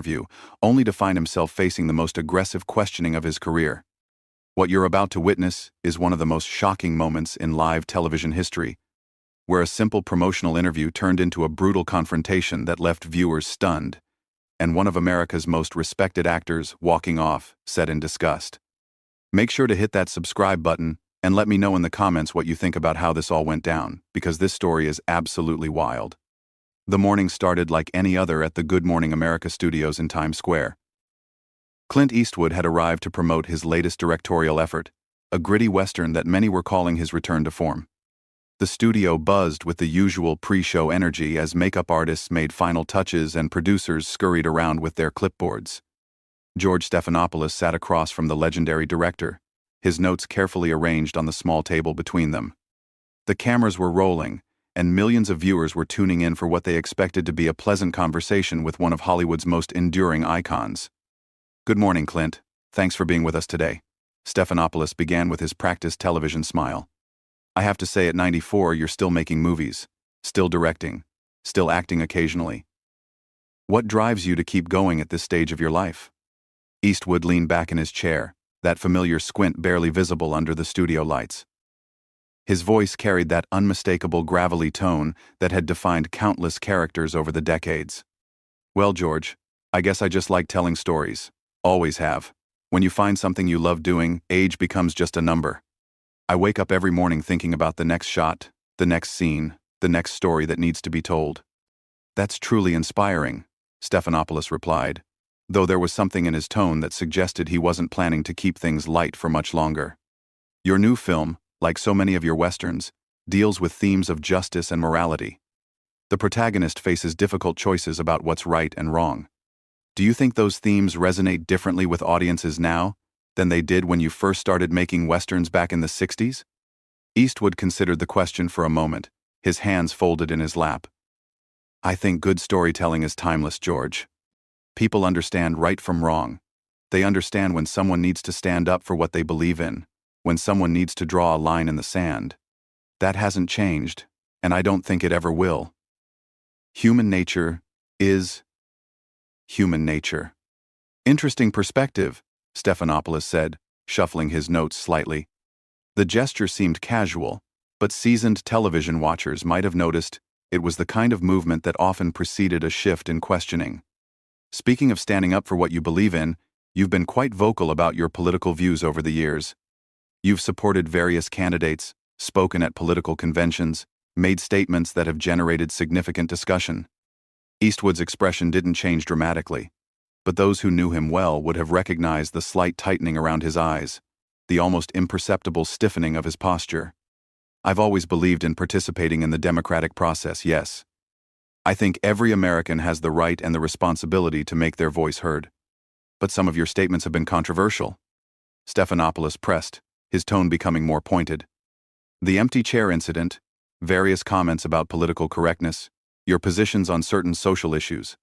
interview, only to find himself facing the most aggressive questioning of his career. What you're about to witness is one of the most shocking moments in live television history, where a simple promotional interview turned into a brutal confrontation that left viewers stunned, and one of America's most respected actors walking off, set in disgust. Make sure to hit that subscribe button and let me know in the comments what you think about how this all went down, because this story is absolutely wild. The morning started like any other at the Good Morning America studios in Times Square. Clint Eastwood had arrived to promote his latest directorial effort, a gritty western that many were calling his return to form. The studio buzzed with the usual pre-show energy as makeup artists made final touches and producers scurried around with their clipboards. George Stephanopoulos sat across from the legendary director, his notes carefully arranged on the small table between them. The cameras were rolling, and millions of viewers were tuning in for what they expected to be a pleasant conversation with one of Hollywood's most enduring icons. "Good morning, Clint. Thanks for being with us today." Stephanopoulos began with his practiced television smile. "I have to say, at 94, you're still making movies, still directing, still acting occasionally. What drives you to keep going at this stage of your life?" Eastwood leaned back in his chair, that familiar squint barely visible under the studio lights. His voice carried that unmistakable gravelly tone that had defined countless characters over the decades. "Well, George, I guess I just like telling stories. Always have. When you find something you love doing, age becomes just a number. I wake up every morning thinking about the next shot, the next scene, the next story that needs to be told." "That's truly inspiring," Stephanopoulos replied, though there was something in his tone that suggested he wasn't planning to keep things light for much longer. "Your new film, like so many of your westerns, deals with themes of justice and morality. The protagonist faces difficult choices about what's right and wrong. Do you think those themes resonate differently with audiences now than they did when you first started making westerns back in the 60s? Eastwood considered the question for a moment, his hands folded in his lap. "I think good storytelling is timeless, George. People understand right from wrong. They understand when someone needs to stand up for what they believe in, when someone needs to draw a line in the sand. That hasn't changed, and I don't think it ever will. Human nature is human nature." "Interesting perspective," Stephanopoulos said, shuffling his notes slightly. The gesture seemed casual, but seasoned television watchers might have noticed it was the kind of movement that often preceded a shift in questioning. "Speaking of standing up for what you believe in, you've been quite vocal about your political views over the years. You've supported various candidates, spoken at political conventions, made statements that have generated significant discussion." Eastwood's expression didn't change dramatically, but those who knew him well would have recognized the slight tightening around his eyes, the almost imperceptible stiffening of his posture. "I've always believed in participating in the democratic process, yes. I think every American has the right and the responsibility to make their voice heard. But some of your statements have been controversial." Stephanopoulos pressed, his tone becoming more pointed. "The empty chair incident, various comments about political correctness, your positions on certain social issues.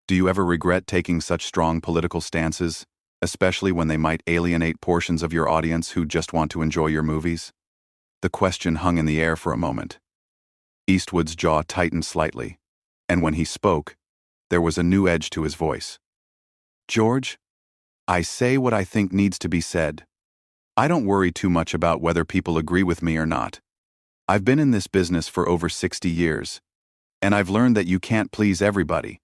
Do you ever regret taking such strong political stances, especially when they might alienate portions of your audience who just want to enjoy your movies?" The question hung in the air for a moment. Eastwood's jaw tightened slightly, and when he spoke, there was a new edge to his voice. "George, I say what I think needs to be said. I don't worry too much about whether people agree with me or not. I've been in this business for over 60 years, and I've learned that you can't please everybody.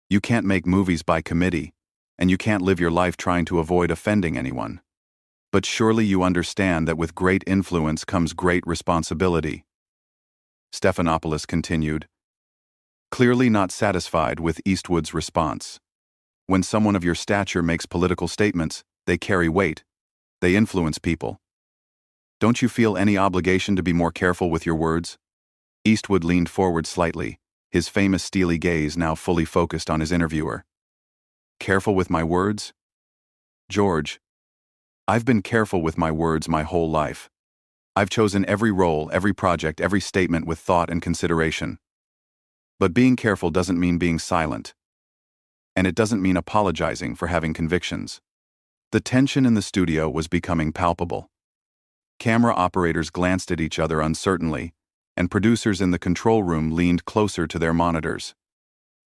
You can't make movies by committee, and you can't live your life trying to avoid offending anyone. But surely you understand that with great influence comes great responsibility." Stephanopoulos continued, clearly not satisfied with Eastwood's response. "When someone of your stature makes political statements, they carry weight. They influence people. Don't you feel any obligation to be more careful with your words?" Eastwood leaned forward slightly, his famous steely gaze now fully focused on his interviewer. "Careful with my words? George, I've been careful with my words my whole life. I've chosen every role, every project, every statement with thought and consideration. But being careful doesn't mean being silent. And it doesn't mean apologizing for having convictions." The tension in the studio was becoming palpable. Camera operators glanced at each other uncertainly, and producers in the control room leaned closer to their monitors.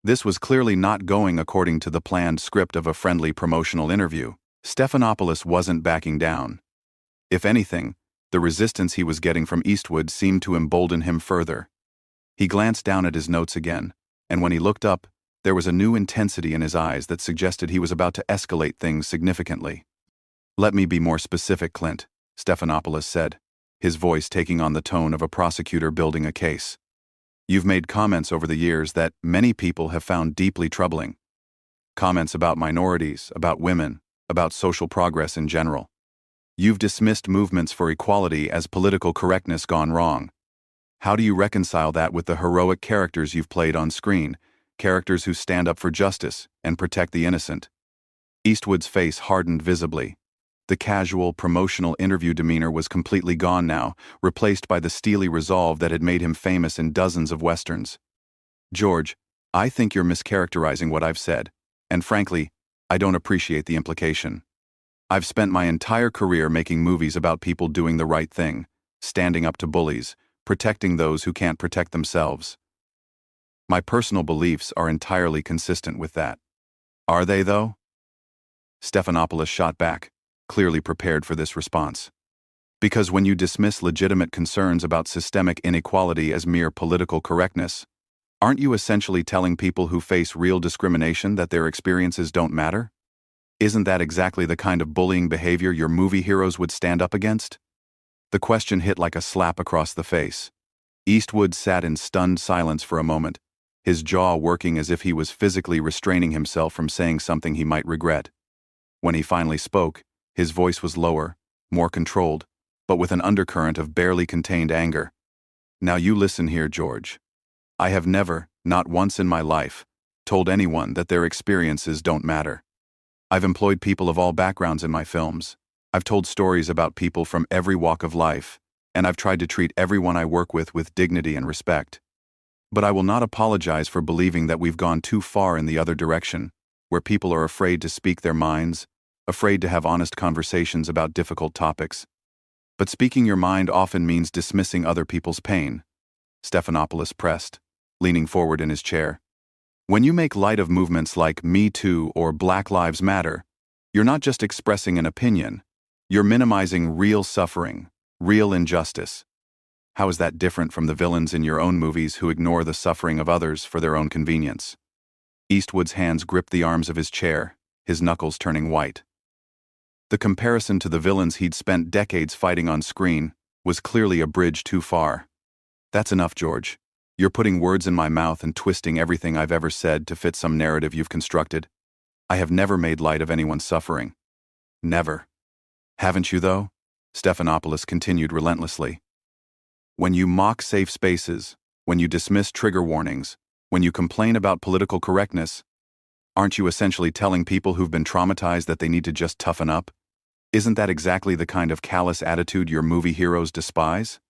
This was clearly not going according to the planned script of a friendly promotional interview. Stephanopoulos wasn't backing down. If anything, the resistance he was getting from Eastwood seemed to embolden him further. He glanced down at his notes again, and when he looked up, there was a new intensity in his eyes that suggested he was about to escalate things significantly. "Let me be more specific, Clint," Stephanopoulos said, his voice taking on the tone of a prosecutor building a case. "You've made comments over the years that many people have found deeply troubling. Comments about minorities, about women, about social progress in general. You've dismissed movements for equality as political correctness gone wrong. How do you reconcile that with the heroic characters you've played on screen, characters who stand up for justice and protect the innocent?" Eastwood's face hardened visibly. The casual, promotional interview demeanor was completely gone now, replaced by the steely resolve that had made him famous in dozens of westerns. "George, I think you're mischaracterizing what I've said, and frankly, I don't appreciate the implication. I've spent my entire career making movies about people doing the right thing, standing up to bullies, protecting those who can't protect themselves. My personal beliefs are entirely consistent with that." "Are they, though?" Stephanopoulos shot back, clearly prepared for this response. "Because when you dismiss legitimate concerns about systemic inequality as mere political correctness, aren't you essentially telling people who face real discrimination that their experiences don't matter? Isn't that exactly the kind of bullying behavior your movie heroes would stand up against?" The question hit like a slap across the face. Eastwood sat in stunned silence for a moment, his jaw working as if he was physically restraining himself from saying something he might regret. When he finally spoke, his voice was lower, more controlled, but with an undercurrent of barely contained anger. "Now you listen here, George. I have never, not once in my life, told anyone that their experiences don't matter. I've employed people of all backgrounds in my films. I've told stories about people from every walk of life, and I've tried to treat everyone I work with dignity and respect. But I will not apologize for believing that we've gone too far in the other direction, where people are afraid to speak their minds, afraid to have honest conversations about difficult topics. But speaking your mind often means dismissing other people's pain," Stephanopoulos pressed, leaning forward in his chair. "When you make light of movements like Me Too or Black Lives Matter, you're not just expressing an opinion, you're minimizing real suffering, real injustice. How is that different from the villains in your own movies who ignore the suffering of others for their own convenience?" Eastwood's hands gripped the arms of his chair, his knuckles turning white. The comparison to the villains he'd spent decades fighting on screen was clearly a bridge too far. "That's enough, George. You're putting words in my mouth and twisting everything I've ever said to fit some narrative you've constructed. I have never made light of anyone's suffering. Never." "Haven't you, though?" Stephanopoulos continued relentlessly. "When you mock safe spaces, when you dismiss trigger warnings, when you complain about political correctness, aren't you essentially telling people who've been traumatized that they need to just toughen up? Isn't that exactly the kind of callous attitude your movie heroes despise?"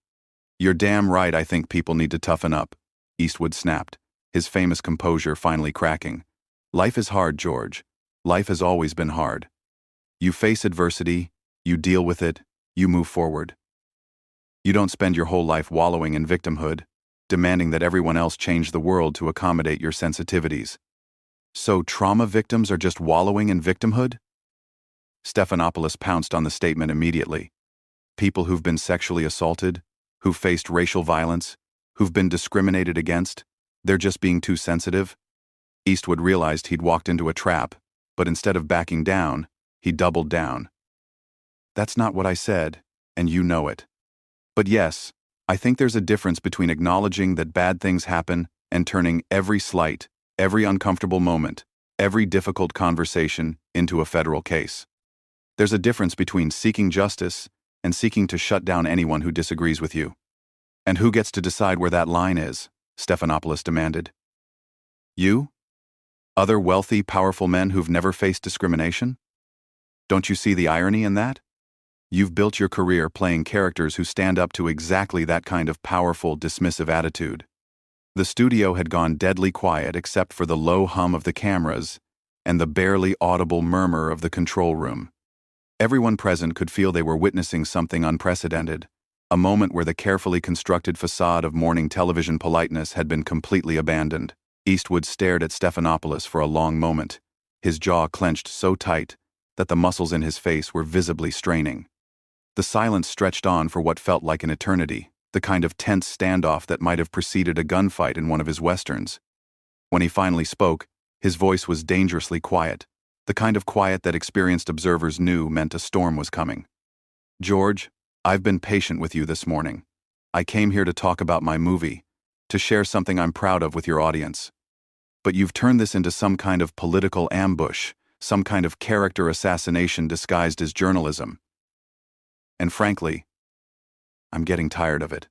"You're damn right I think people need to toughen up," Eastwood snapped, his famous composure finally cracking. "Life is hard, George. Life has always been hard. You face adversity, you deal with it, you move forward. You don't spend your whole life wallowing in victimhood, demanding that everyone else change the world to accommodate your sensitivities. So trauma victims are just wallowing in victimhood?" Stephanopoulos pounced on the statement immediately. "People who've been sexually assaulted, who've faced racial violence, who've been discriminated against, they're just being too sensitive?" Eastwood realized he'd walked into a trap, but instead of backing down, he doubled down. "That's not what I said, and you know it. But yes, I think there's a difference between acknowledging that bad things happen and turning every slight, every uncomfortable moment, every difficult conversation into a federal case. There's a difference between seeking justice and seeking to shut down anyone who disagrees with you." "And who gets to decide where that line is?" Stephanopoulos demanded. "You? Other wealthy, powerful men who've never faced discrimination? Don't you see the irony in that? You've built your career playing characters who stand up to exactly that kind of powerful, dismissive attitude." The studio had gone deadly quiet except for the low hum of the cameras and the barely audible murmur of the control room. Everyone present could feel they were witnessing something unprecedented, a moment where the carefully constructed facade of morning television politeness had been completely abandoned. Eastwood stared at Stephanopoulos for a long moment, his jaw clenched so tight that the muscles in his face were visibly straining. The silence stretched on for what felt like an eternity, the kind of tense standoff that might have preceded a gunfight in one of his westerns. When he finally spoke, his voice was dangerously quiet, the kind of quiet that experienced observers knew meant a storm was coming. "George, I've been patient with you this morning. I came here to talk about my movie, to share something I'm proud of with your audience. But you've turned this into some kind of political ambush, some kind of character assassination disguised as journalism. And frankly, I'm getting tired of it."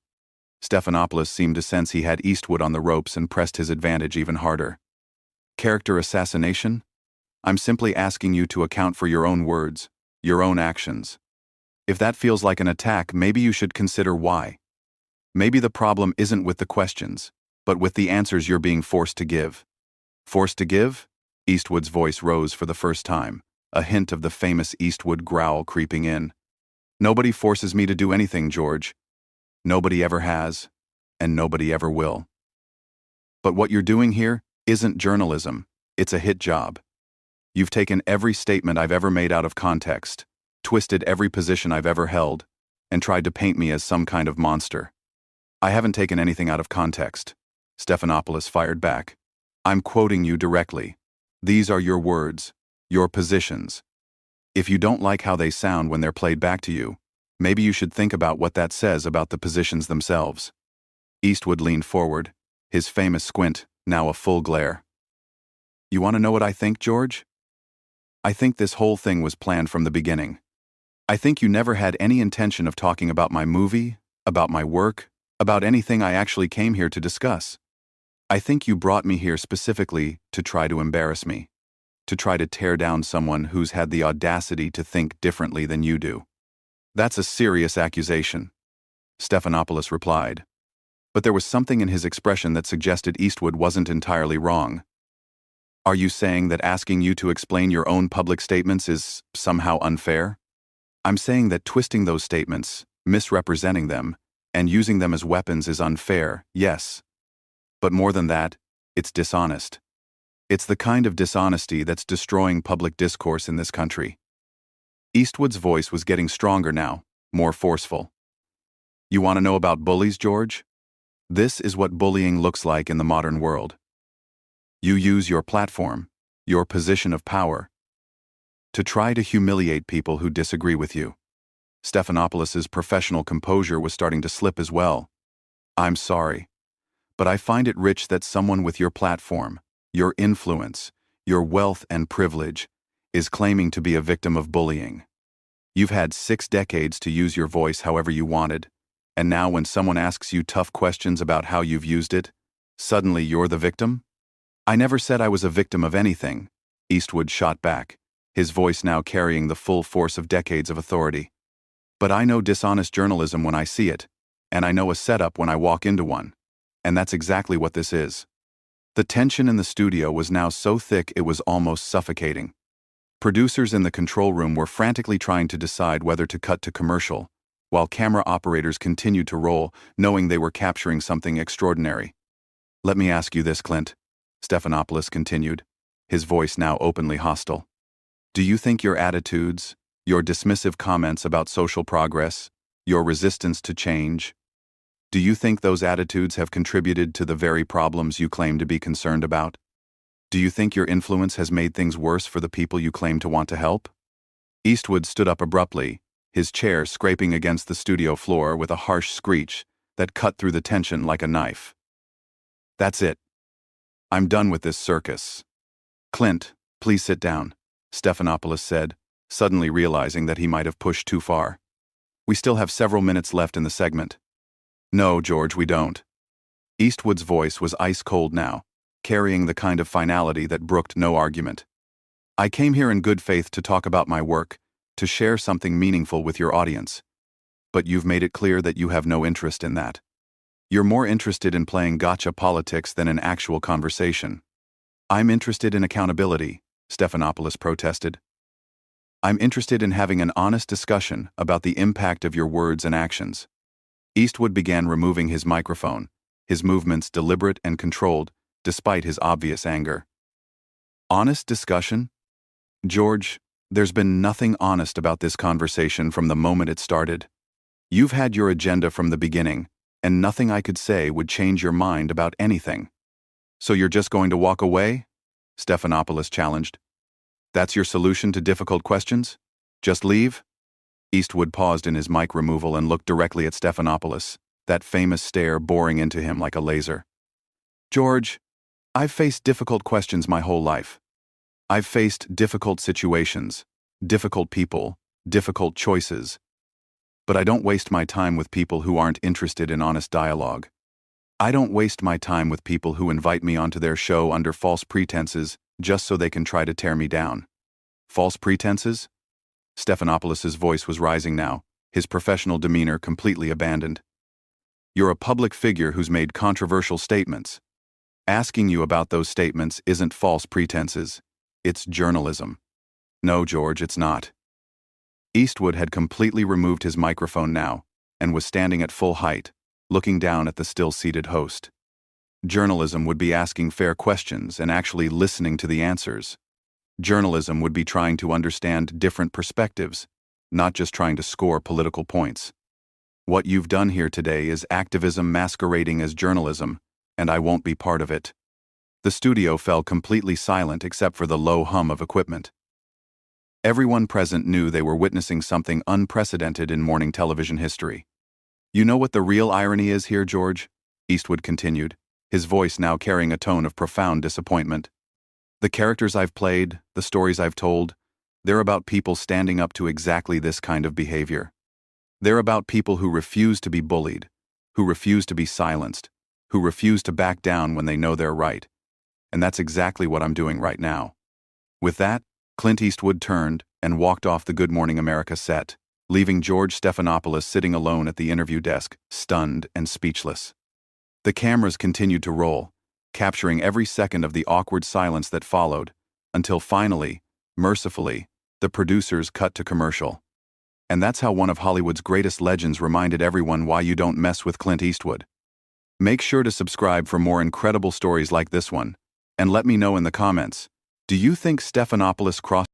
Stephanopoulos seemed to sense he had Eastwood on the ropes and pressed his advantage even harder. "Character assassination? I'm simply asking you to account for your own words, your own actions. If that feels like an attack, maybe you should consider why. Maybe the problem isn't with the questions, but with the answers you're being forced to give." "Forced to give?" Eastwood's voice rose for the first time, a hint of the famous Eastwood growl creeping in. "Nobody forces me to do anything, George. Nobody ever has, and nobody ever will. But what you're doing here isn't journalism, it's a hit job. You've taken every statement I've ever made out of context, twisted every position I've ever held, and tried to paint me as some kind of monster." "I haven't taken anything out of context," Stephanopoulos fired back. "I'm quoting you directly. These are your words, your positions. If you don't like how they sound when they're played back to you, maybe you should think about what that says about the positions themselves." Eastwood leaned forward, his famous squint now a full glare. "You want to know what I think, George? I think this whole thing was planned from the beginning. I think you never had any intention of talking about my movie, about my work, about anything I actually came here to discuss. I think you brought me here specifically to try to embarrass me, to try to tear down someone who's had the audacity to think differently than you do." "That's a serious accusation," Stephanopoulos replied. But there was something in his expression that suggested Eastwood wasn't entirely wrong. "Are you saying that asking you to explain your own public statements is somehow unfair?" "I'm saying that twisting those statements, misrepresenting them, and using them as weapons is unfair, yes. But more than that, it's dishonest. It's the kind of dishonesty that's destroying public discourse in this country." Eastwood's voice was getting stronger now, more forceful. "You want to know about bullies, George? This is what bullying looks like in the modern world. You use your platform, your position of power, to try to humiliate people who disagree with you." Stephanopoulos' professional composure was starting to slip as well. "I'm sorry, but I find it rich that someone with your platform, your influence, your wealth and privilege, is claiming to be a victim of bullying. You've had 6 decades to use your voice however you wanted, and now when someone asks you tough questions about how you've used it, suddenly you're the victim?" "I never said I was a victim of anything," Eastwood shot back, his voice now carrying the full force of decades of authority. "But I know dishonest journalism when I see it, and I know a setup when I walk into one. And that's exactly what this is." The tension in the studio was now so thick it was almost suffocating. Producers in the control room were frantically trying to decide whether to cut to commercial, while camera operators continued to roll, knowing they were capturing something extraordinary. "Let me ask you this, Clint," Stephanopoulos continued, his voice now openly hostile. "Do you think your attitudes, your dismissive comments about social progress, your resistance to change, do you think those attitudes have contributed to the very problems you claim to be concerned about? Do you think your influence has made things worse for the people you claim to want to help?" Eastwood stood up abruptly, his chair scraping against the studio floor with a harsh screech that cut through the tension like a knife. "That's it. I'm done with this circus." "Clint, please sit down," Stephanopoulos said, suddenly realizing that he might have pushed too far. "We still have several minutes left in the segment." "No, George, we don't." Eastwood's voice was ice-cold now, carrying the kind of finality that brooked no argument. "I came here in good faith to talk about my work, to share something meaningful with your audience. But you've made it clear that you have no interest in that. You're more interested in playing gotcha politics than in actual conversation." "I'm interested in accountability," Stephanopoulos protested. "I'm interested in having an honest discussion about the impact of your words and actions." Eastwood began removing his microphone, his movements deliberate and controlled, despite his obvious anger. Honest discussion? George, there's been nothing honest about this conversation from the moment it started. You've had your agenda from the beginning, and nothing I could say would change your mind about anything. So you're just going to walk away? Stephanopoulos challenged. That's your solution to difficult questions? Just leave? Eastwood paused in his mic removal and looked directly at Stephanopoulos, that famous stare boring into him like a laser. George, I've faced difficult questions my whole life. I've faced difficult situations, difficult people, difficult choices. But I don't waste my time with people who aren't interested in honest dialogue. I don't waste my time with people who invite me onto their show under false pretenses just so they can try to tear me down. False pretenses? Stephanopoulos' voice was rising now, his professional demeanor completely abandoned. You're a public figure who's made controversial statements. Asking you about those statements isn't false pretenses. It's journalism. No, George, it's not. Eastwood had completely removed his microphone now and was standing at full height, looking down at the still-seated host. Journalism would be asking fair questions and actually listening to the answers. Journalism would be trying to understand different perspectives, not just trying to score political points. What you've done here today is activism masquerading as journalism, and I won't be part of it. The studio fell completely silent except for the low hum of equipment. Everyone present knew they were witnessing something unprecedented in morning television history. You know what the real irony is here, George? Eastwood continued, his voice now carrying a tone of profound disappointment. The characters I've played, the stories I've told, they're about people standing up to exactly this kind of behavior. They're about people who refuse to be bullied, who refuse to be silenced, who refuse to back down when they know they're right. And that's exactly what I'm doing right now. With that, Clint Eastwood turned and walked off the Good Morning America set, leaving George Stephanopoulos sitting alone at the interview desk, stunned and speechless. The cameras continued to roll, capturing every second of the awkward silence that followed, until finally, mercifully, the producers cut to commercial. And that's how one of Hollywood's greatest legends reminded everyone why you don't mess with Clint Eastwood. Make sure to subscribe for more incredible stories like this one, and let me know in the comments, do you think Stephanopoulos crossed